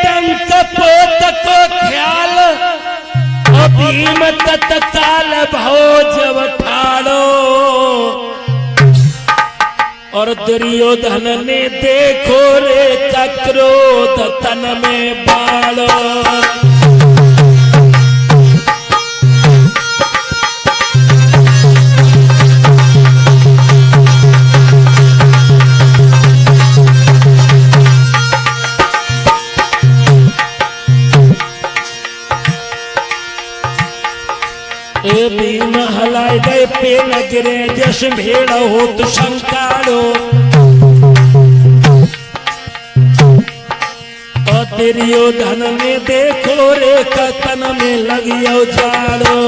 डंक पोत को ख्याल भीम तत्काल भोजव ठाड़ो और दुर्योधन ने देखो रे का क्रोध तन में बाड़ो। भीम हलाए गए पे न गिरे जश भेड़ हो तो शंकाड़ो और दुर्योधन ने देखो रे कतन में लगियो जाड़ो।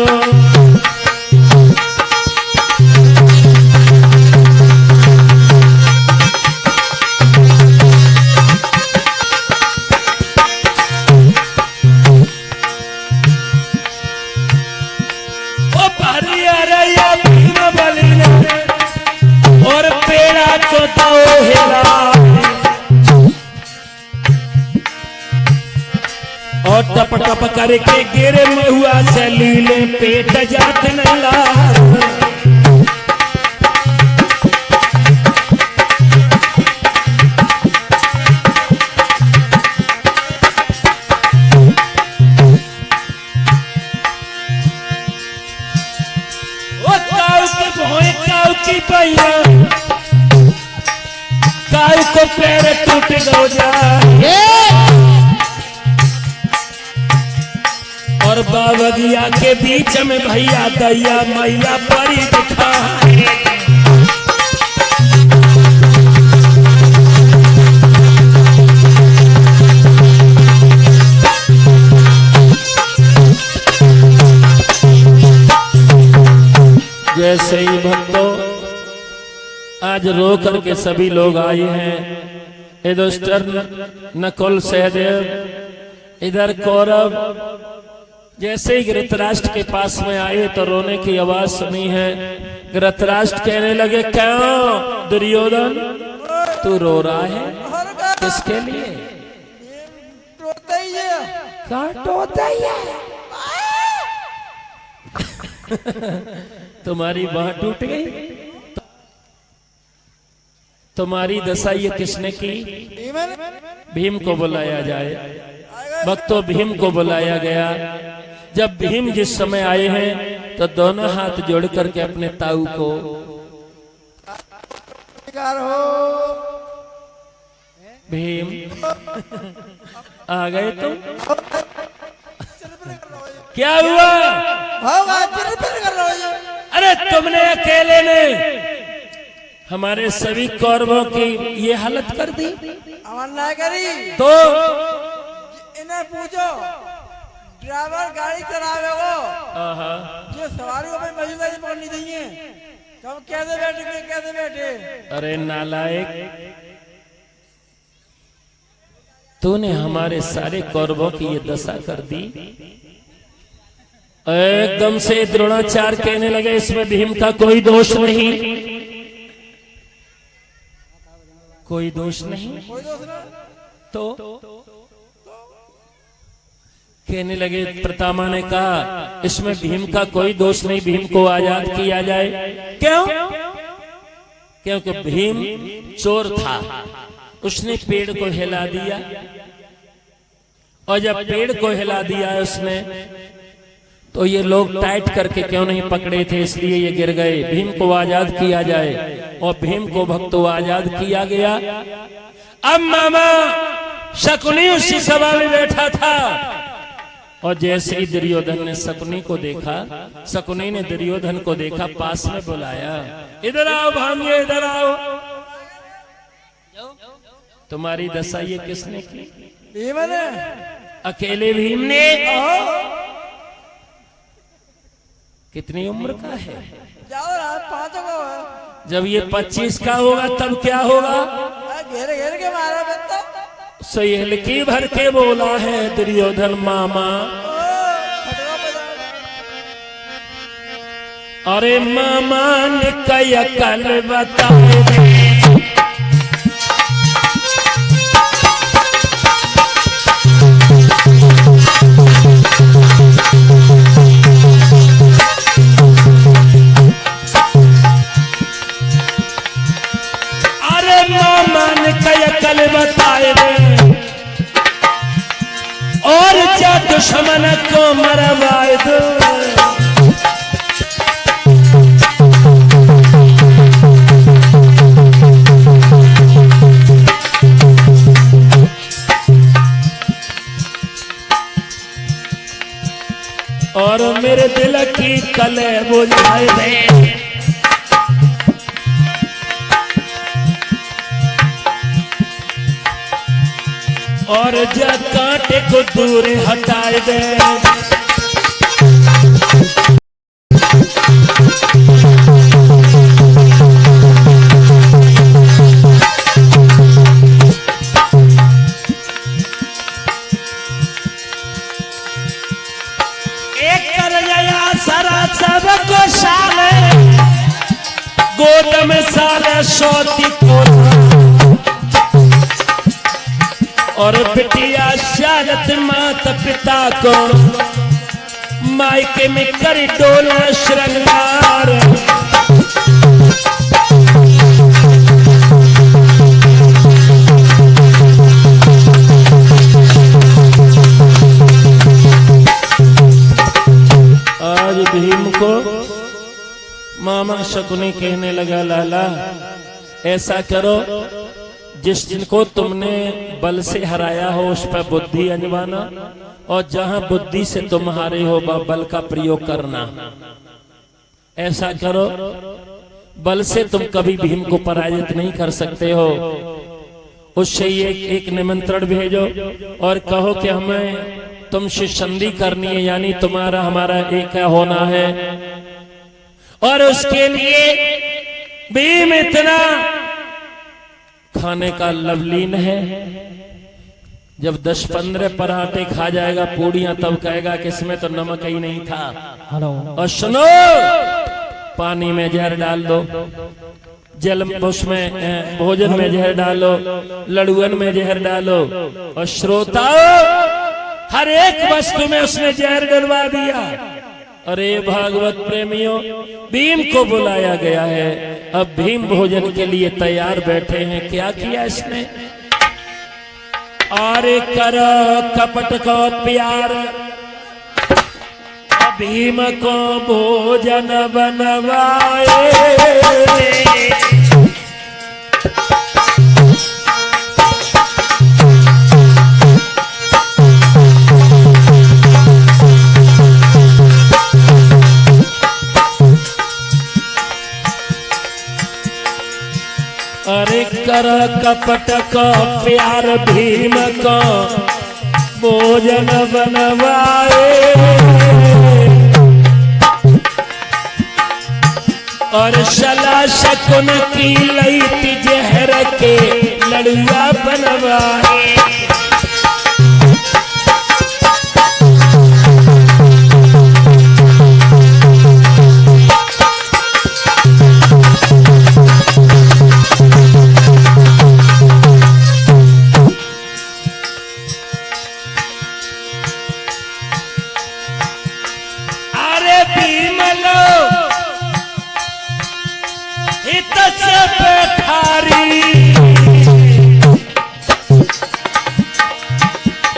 और पेड़ा को तो हिला और टप टप करके गिरे महुआ से लीले पेट जात न ला। काऊ को पैर टूट गो जाए और बाबगिया के बीच में भैया दैया मैया परी दिखा। जैसे ही भक्तों आज रो करके सभी लोग आए हैं। युधिष्ठिर नकुल सहदेव इधर कौरव जैसे ही धृतराष्ट्र के पास में आए तो रोने की आवाज सुनी है। धृतराष्ट्र कहने लगे क्यों दुर्योधन तू रो रहा है किसके लिए? तुम्हारी बाह टूट गई तुम्हारी दशा ये किसने की? भीम को बुलाया जाए। भक्तों भीम को बुलाया गया। जब भीम जिस समय आए हैं तो दोनों हाथ जोड़ करके अपने ताऊ को भीम आ गए तुम क्या हुआ? अरे तुमने अकेले ने हमारे सभी कौरवों की ये हालत कर दी। तो इन्हें पूछो ड्राइवर गाड़ी चलावे वो जो सवारी को मौजूदगी पकड़नी चाहिए कब कैसे बैठे। अरे नालायक तूने हमारे सारे कौरवों की ये दशा कर दी। एकदम से द्रोणाचार्य कहने लगे इसमें भीम का कोई दोष नहीं कोई दोष नहीं। तो कहने लगे प्रतामा ने कहा इसमें भीम का कोई दोष नहीं भीम को आजाद किया जाए। क्यों? क्योंकि भीम चोर था उसने पेड़ को हिला दिया और जब पेड़ को हिला दिया उसने तो ये लोग टाइट करके क्यों नहीं पकड़े थे इसलिए ये गिर गए। भीम को आजाद किया जाए और भीम को भक्तों आजाद किया गया। अब मामा शकुनी उसी सभा में बैठा था और जैसे ही दुर्योधन ने शकुनी को देखा शकुनी ने दुर्योधन को देखा पास में बुलाया इधर आओ भांजे इधर आओ। तुम्हारी दशा ये किसने की? भीम ने। अकेले भीम ने। कितनी उम्र का है? जब ये 25 का होगा तब क्या होगा? घेर घेर के मारा बंदा। सहेल की भर के बोला है दुर्योधन मामा। अरे मामा ने कया कल बताए हटाए दे और जा दुश्मन को मरवाए दो। और मेरे दिल की कले बुझाए दे और जा कांटे को दूर हटाए दे। सबको साले गोद में साले सोती को और बिटिया शारत माता पिता को मायके में कर डोला श्रृंगार। आज भीम को मामा शकुनी कहने लगा, लाला ऐसा करो जिस दिन को तुमने बल से हराया हो उस पर बुद्धि आजमाना और जहां बुद्धि से तुम हारे हो बल का प्रयोग करना। ऐसा करो, बल से तुम कभी भीम को पराजित नहीं कर सकते हो। उससे एक निमंत्रण भेजो और कहो कि हमें तुमसे संधि करनी है, यानी तुम्हारा हमारा एक होना है। और उसके लिए भीम इतना खाने का लवलीन है, जब 10-15 पराठे खा जाएगा पूड़ियां तब कहेगा कि इसमें तो नमक ही नहीं था। और सुनो, पानी में जहर डाल दो, जल उसमें भोजन में जहर डालो, लड़ुअन में जहर डालो। और श्रोताओ, हर एक वस्तु में उसने जहर डलवा दिया। अरे भागवत प्रेमियों, भीम को बुलाया गया है, अब भीम भोजन के लिए तैयार बैठे हैं। क्या किया इसने? अरे करो कपट को प्यार, भीम को भोजन बनवाए। अरे कर कपट को प्यार, भीम को भोजन बनवाए। और शला शकुन की लईती जहर के लड़ुआ बनवाए।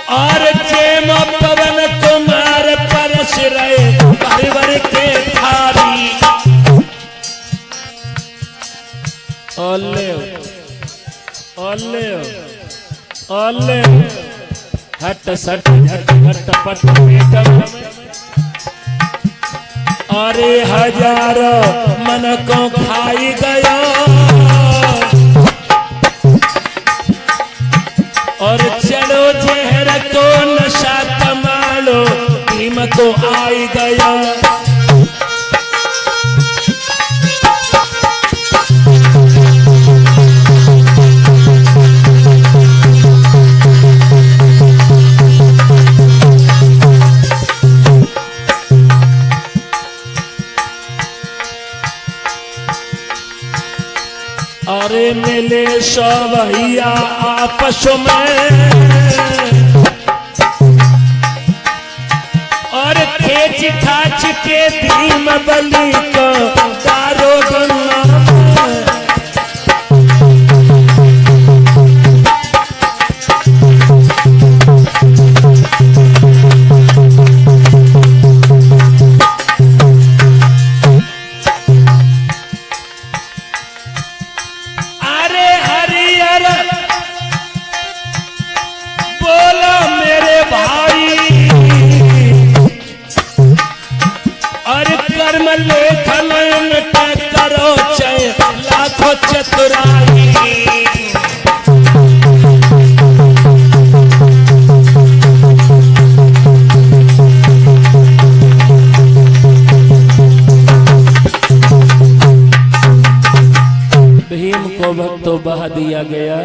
और जेम पवन कुमार परस रहे भर के थारी। ओले ओले ओले हट सट झट घट पट पेटम। अरे हजारों मन को खाई गया और चलो जहर को नशा कमालो, भीम को आई गया। अरे मिले सो भैया आपस में और खेच खाच के भीम बलि को दारो गंगा। कर्म लेखन मिटे करो चय लाखों चतुराई। भीम को भक्तों बहा दिया गया।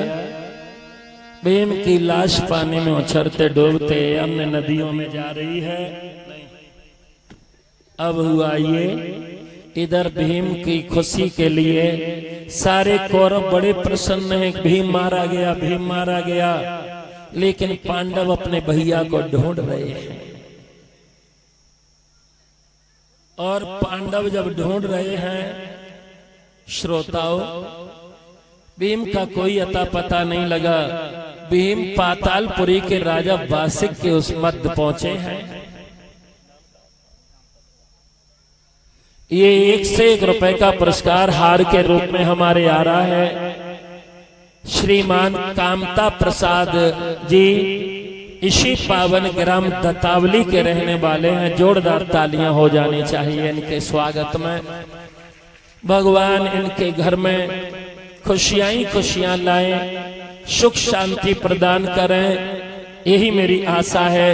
भीम की लाश पानी में उछलते डूबते अन्य नदियों में जा रही है। अब हुआ ये, इधर भीम की खुशी के लिए सारे कौरव बड़े प्रसन्न हैं। भीम मारा गया, भीम मारा गया, लेकिन पांडव अपने भैया को ढूंढ रहे हैं। और पांडव जब ढूंढ रहे हैं, श्रोताओं, भीम का कोई अता पता नहीं लगा। भीम पातालपुरी के राजा वासिक के उस मध्य पहुंचे हैं। ये 1 से 1 रुपए का पुरस्कार हार के रूप में हमारे आ रहा है। श्रीमान कामता प्रसाद जी इसी पावन ग्राम दत्तावली के रहने वाले हैं। जोरदार तालियां हो जानी चाहिए इनके स्वागत में। भगवान इनके घर में खुशियां ही खुशियां लाएं, सुख शांति प्रदान करें, यही मेरी आशा है,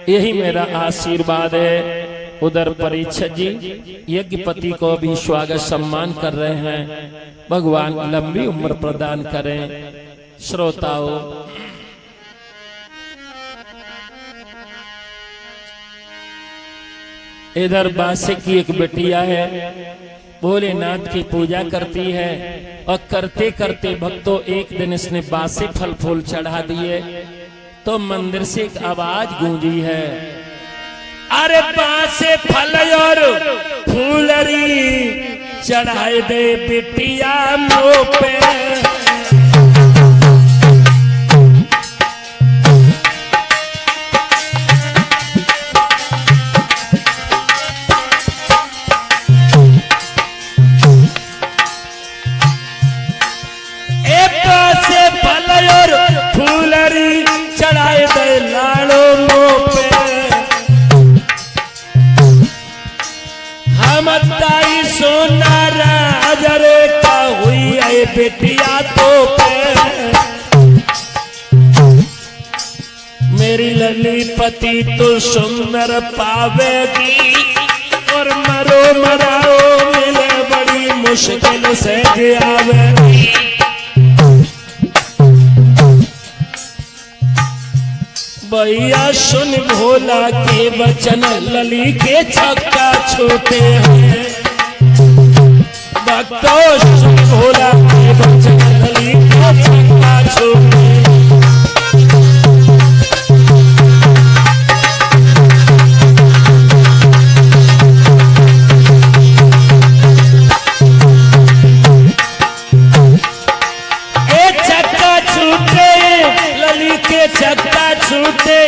यही मेरा आशीर्वाद है। उधर परीक्षित जी यज्ञपति को भी स्वागत सम्मान कर रहे हैं। भगवान लंबी उम्र प्रदान करें। श्रोताओं, इधर बासे की एक बेटिया है, भोलेनाथ की पूजा करती है। और करते करते भक्तों एक दिन इसने बासी फल फूल चढ़ा दिए तो मंदिर से एक आवाज गूंजी है, अरे बासे फल और फूलरी चढ़ाए दे बिटिया मुँह पे। बेटिया तो मेरी ललीपति तो सुंदर पावेगी और मरो मराओ मिले बड़ी मुश्किल से आवेगी। भैया सुन भोला के वचन, लली के छक्का छूटे हैं। भक्तों सुन भोला के वचन, लली के छक्का छूटे। छक्का छूटे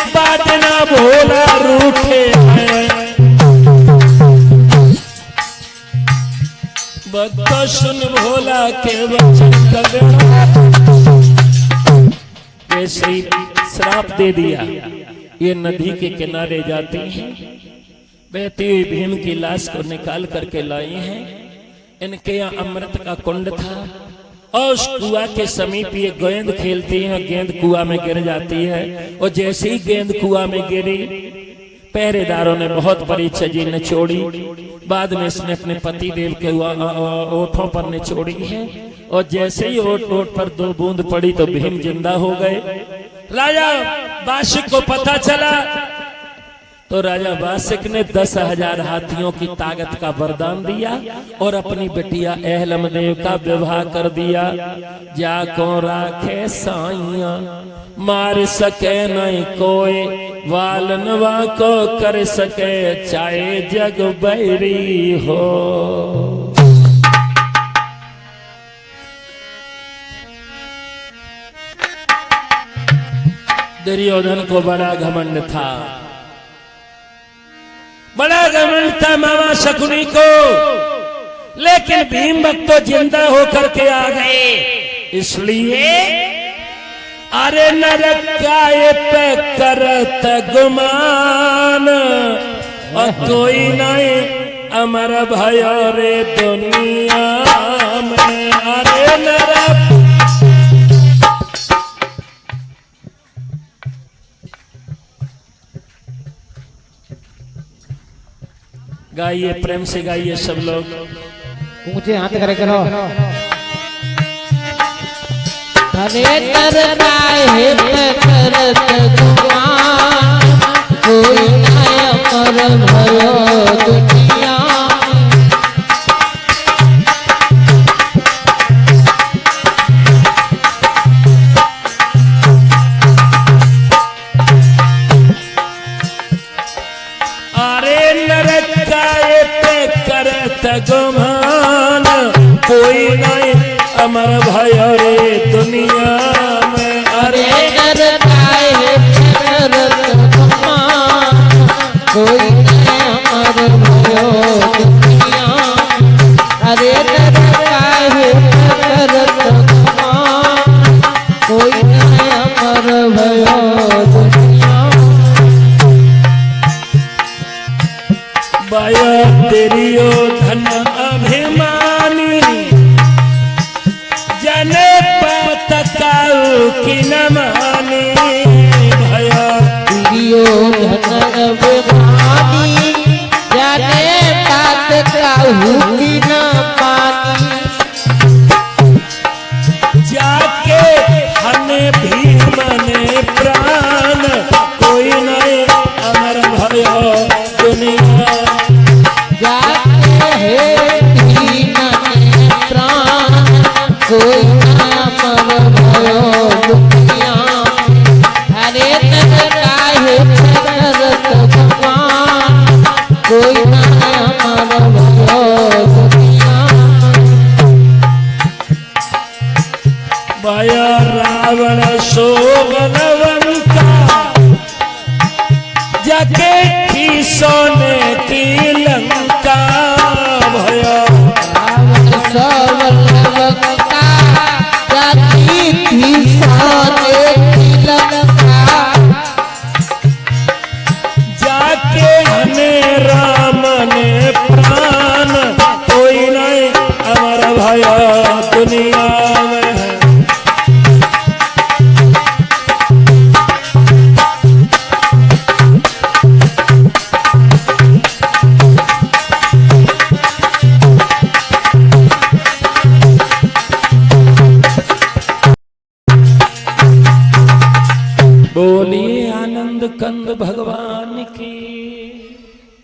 बात ना भोला रूठे हैं। भक्त सुन भोला के वचन ऐसे श्राप दे दिया। ये नदी के किनारे जाती हैं, बहती हुई भीम की लाश को निकाल करके लाई हैं। इनके यहाँ अमृत का कुंड था और उस कुआ के समीप ये गेंद खेलती है। गेंद कुआ में गिर जाती है और जैसे ही गेंद कुआ में गिरी, पहरेदारों ने बहुत परीक्षा जी निचोड़ी। बाद में इसने अपने पति देव के ओठों पर निचोड़ी है और जैसे ही ओठ पर 2 बूंद पड़ी तो भीम जिंदा हो गए। राजा वासिक को पता चला तो राजा वासिक ने 10,000 हाथियों की ताकत का वरदान दिया और अपनी बिटिया अहलमदेव का विवाह कर दिया। जाको राखे साइया मार सके नहीं कोई, वालनवा को कर सके चाहे जग बैरी हो। दुर्योधन को बड़ा घमंड था, बड़ा घमंड था मामा शकुनी को, लेकिन भीम भक्त तो जिंदा होकर के आ गए। इसलिए अरे नरकाए पे करत गुमान और कोई नहीं अमर भयो रे दुनिया में। अरे नर गाइए, प्रेम से गाइए सब लोग। ऊंचे हाथ करे करो। हरे तरता है करत गुमान, कोई ना अमर भयो दुनिया। गुमान कोई नहीं अमर भयो रे दुनिया में। अरे डरता है करत गुमान, कोई ना अमर भयो दुनिया। अरे डरता है करत गुमान, कोई ना अमर भयो दुनिया। बाया तेरियो धन अभिमानी, जने पात काऊ की न मानी। भया तेरियो धन अभिमानी, जने पात काऊ की न मानी। जाके हने भीम ने प्राण, कोई नहीं अमर भयो दुनिया। जाते है भीम ने प्राण, कोई ना अमर भयो दुनिया। अरे तरता है करत गुमान, कोई ना अमर भयो दुनिया। भया रावण शोभनवंता, जाके की सोने की